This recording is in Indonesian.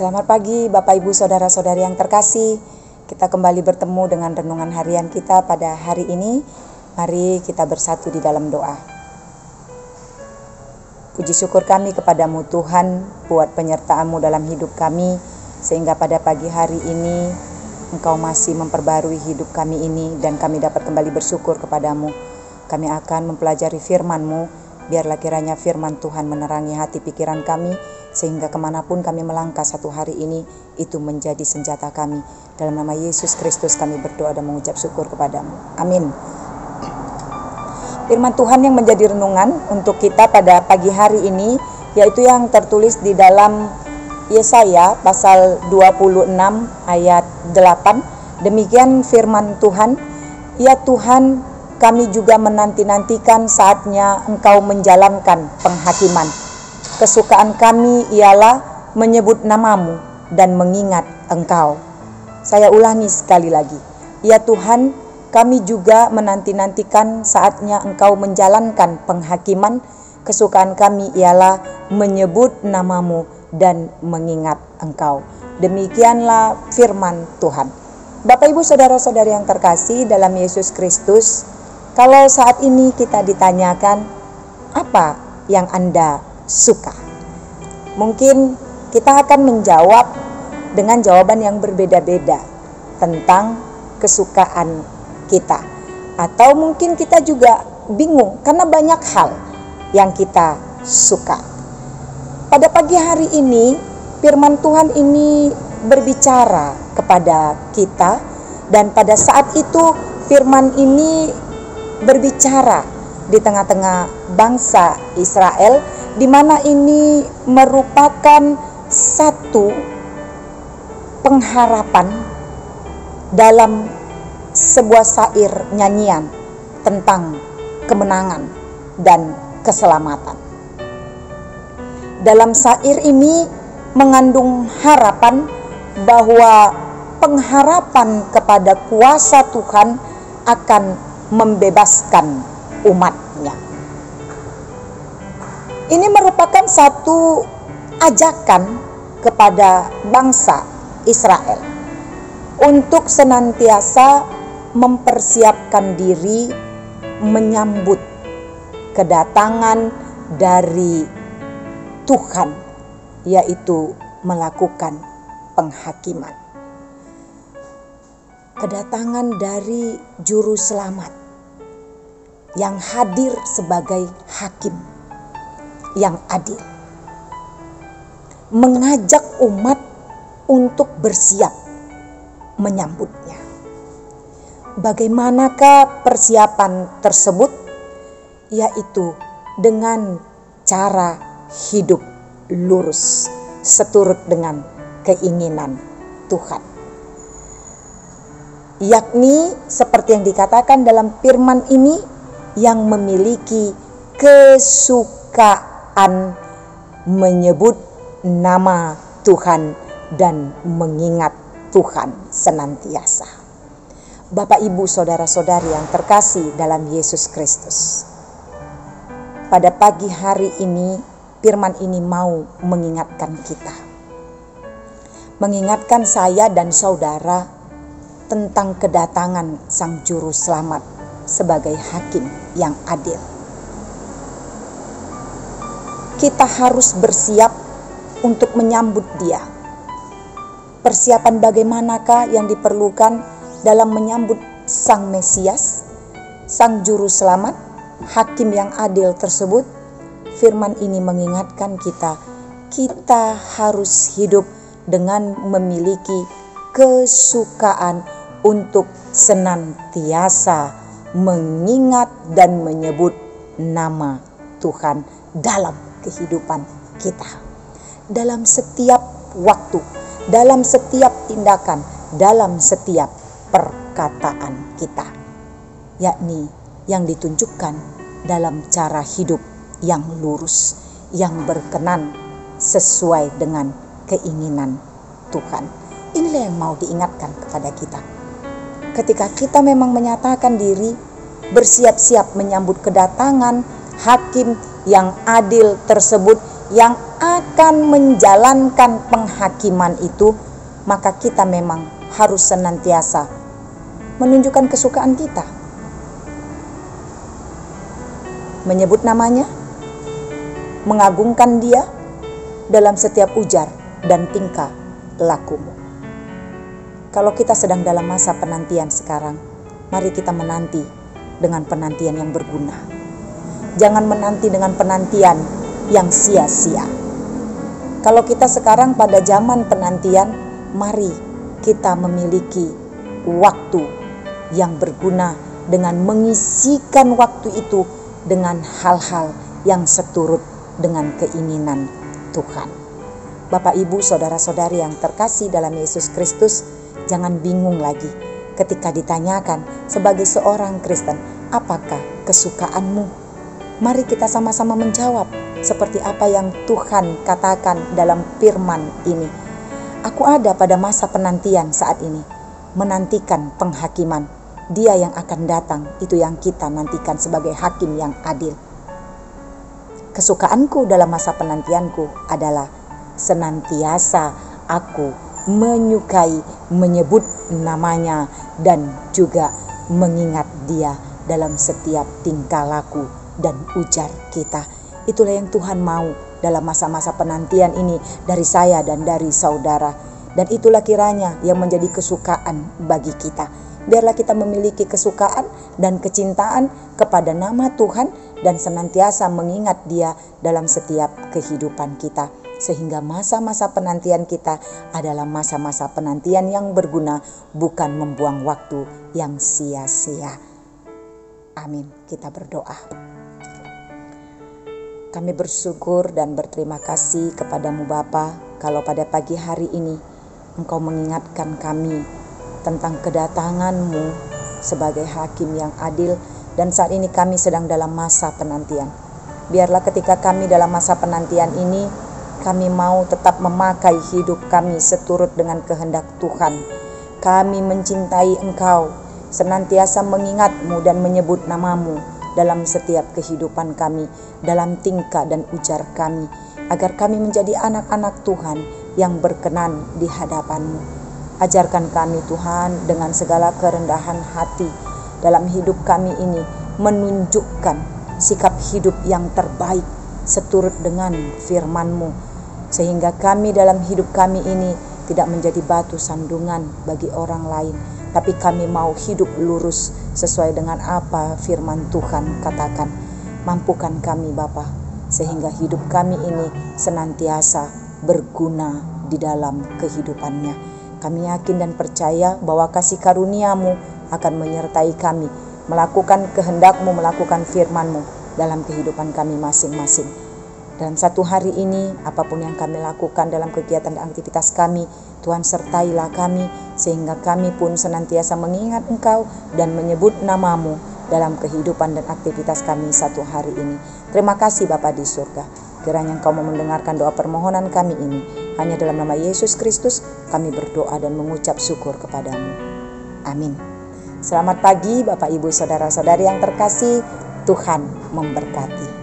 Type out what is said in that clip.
Selamat pagi Bapak Ibu Saudara-saudari yang terkasih. Kita kembali bertemu dengan renungan harian kita pada hari ini. Mari kita bersatu di dalam doa. Puji syukur kami kepadamu Tuhan buat penyertaan-Mu dalam hidup kami, sehingga pada pagi hari ini Engkau masih memperbarui hidup kami ini dan kami dapat kembali bersyukur kepadamu. Kami akan mempelajari firman-Mu. Biarlah kiranya firman Tuhan menerangi hati pikiran kami, sehingga kemanapun kami melangkah satu hari ini, itu menjadi senjata kami. Dalam nama Yesus Kristus kami berdoa dan mengucap syukur kepadamu. Amin. Firman Tuhan yang menjadi renungan untuk kita pada pagi hari ini, yaitu yang tertulis di dalam Yesaya pasal 26 ayat 8. Demikian firman Tuhan, ya Tuhan, kami juga menanti-nantikan saatnya Engkau menjalankan penghakiman. Kesukaan kami ialah menyebut nama-Mu dan mengingat Engkau. Saya ulangi sekali lagi. Ya Tuhan, kami juga menanti-nantikan saatnya Engkau menjalankan penghakiman. Kesukaan kami ialah menyebut nama-Mu dan mengingat Engkau. Demikianlah firman Tuhan. Bapak Ibu Saudara-saudari yang terkasih dalam Yesus Kristus, kalau saat ini kita ditanyakan, apa yang Anda suka? Mungkin kita akan menjawab dengan jawaban yang berbeda-beda tentang kesukaan kita. Atau mungkin kita juga bingung karena banyak hal yang kita suka. Pada pagi hari ini, firman Tuhan ini berbicara kepada kita, dan pada saat itu firman ini berbicara di tengah-tengah bangsa Israel, di mana ini merupakan satu pengharapan dalam sebuah syair nyanyian tentang kemenangan dan keselamatan. Dalam syair ini mengandung harapan bahwa pengharapan kepada kuasa Tuhan akan membebaskan umatnya. Ini merupakan satu ajakan kepada bangsa Israel untuk senantiasa mempersiapkan diri menyambut kedatangan dari Tuhan, yaitu melakukan penghakiman. Kedatangan dari Juru Selamat yang hadir sebagai hakim yang adil, mengajak umat untuk bersiap menyambutnya. Bagaimanakah persiapan tersebut? Yaitu dengan cara hidup lurus, seturut dengan keinginan Tuhan. Yakni seperti yang dikatakan dalam firman ini, yang memiliki kesukaan menyebut nama Tuhan dan mengingat Tuhan senantiasa. Bapak Ibu Saudara-saudari yang terkasih dalam Yesus Kristus, pada pagi hari ini firman ini mau mengingatkan kita, mengingatkan saya dan saudara tentang kedatangan Sang Juru Selamat sebagai hakim yang adil. Kita harus bersiap untuk menyambut Dia. Persiapan bagaimanakah yang diperlukan dalam menyambut Sang Mesias, Sang Juru Selamat, hakim yang adil tersebut? Firman ini mengingatkan kita, kita harus hidup dengan memiliki kesukaan untuk senantiasa mengingat dan menyebut nama Tuhan dalam kehidupan kita, dalam setiap waktu, dalam setiap tindakan, dalam setiap perkataan kita, yakni yang ditunjukkan dalam cara hidup yang lurus, yang berkenan sesuai dengan keinginan Tuhan. Inilah yang mau diingatkan kepada kita. Ketika kita memang menyatakan diri, bersiap-siap menyambut kedatangan hakim yang adil tersebut, yang akan menjalankan penghakiman itu, maka kita memang harus senantiasa menunjukkan kesukaan kita, menyebut namanya, mengagungkan dia dalam setiap ujar dan tingkah lakumu. Kalau kita sedang dalam masa penantian sekarang, mari kita menanti dengan penantian yang berguna. Jangan menanti dengan penantian yang sia-sia. Kalau kita sekarang pada zaman penantian, mari kita memiliki waktu yang berguna dengan mengisikan waktu itu dengan hal-hal yang seturut dengan keinginan Tuhan. Bapak, Ibu, saudara-saudari yang terkasih dalam Yesus Kristus, jangan bingung lagi ketika ditanyakan sebagai seorang Kristen, apakah kesukaanmu? Mari kita sama-sama menjawab seperti apa yang Tuhan katakan dalam firman ini. Aku ada pada masa penantian saat ini, menantikan penghakiman. Dia yang akan datang, itu yang kita nantikan sebagai hakim yang adil. Kesukaanku dalam masa penantianku adalah senantiasa aku menyukai menyebut namanya dan juga mengingat dia dalam setiap tingkah laku dan ujar kita. Itulah yang Tuhan mau dalam masa-masa penantian ini dari saya dan dari saudara. Dan itulah kiranya yang menjadi kesukaan bagi kita. Biarlah kita memiliki kesukaan dan kecintaan kepada nama Tuhan dan senantiasa mengingat dia dalam setiap kehidupan kita. Sehingga masa-masa penantian kita adalah masa-masa penantian yang berguna, bukan membuang waktu yang sia-sia. Amin. Kita berdoa. Kami bersyukur dan berterima kasih kepadamu Bapa, kalau pada pagi hari ini Engkau mengingatkan kami tentang kedatangan-Mu sebagai hakim yang adil, dan saat ini kami sedang dalam masa penantian. Biarlah ketika kami dalam masa penantian ini, kami mau tetap memakai hidup kami seturut dengan kehendak Tuhan. Kami mencintai Engkau, senantiasa mengingat-Mu dan menyebut nama-Mu dalam setiap kehidupan kami, dalam tingkah dan ujar kami, agar kami menjadi anak-anak Tuhan yang berkenan di hadapan-Mu. Ajarkan kami Tuhan dengan segala kerendahan hati dalam hidup kami ini, menunjukkan sikap hidup yang terbaik seturut dengan firman-Mu, sehingga kami dalam hidup kami ini tidak menjadi batu sandungan bagi orang lain, tapi kami mau hidup lurus sesuai dengan apa firman Tuhan katakan. Mampukan kami Bapa, sehingga hidup kami ini senantiasa berguna di dalam kehidupannya. Kami yakin dan percaya bahwa kasih karunia-Mu akan menyertai kami, melakukan kehendak-Mu, melakukan firman-Mu dalam kehidupan kami masing-masing. Dalam satu hari ini, apapun yang kami lakukan dalam kegiatan dan aktivitas kami, Tuhan sertailah kami, sehingga kami pun senantiasa mengingat Engkau dan menyebut nama-Mu dalam kehidupan dan aktivitas kami satu hari ini. Terima kasih Bapa di surga. Kiranya Engkau mau mendengarkan doa permohonan kami ini. Hanya dalam nama Yesus Kristus kami berdoa dan mengucap syukur kepadamu. Amin. Selamat pagi Bapak Ibu Saudara-saudari yang terkasih. Tuhan memberkati.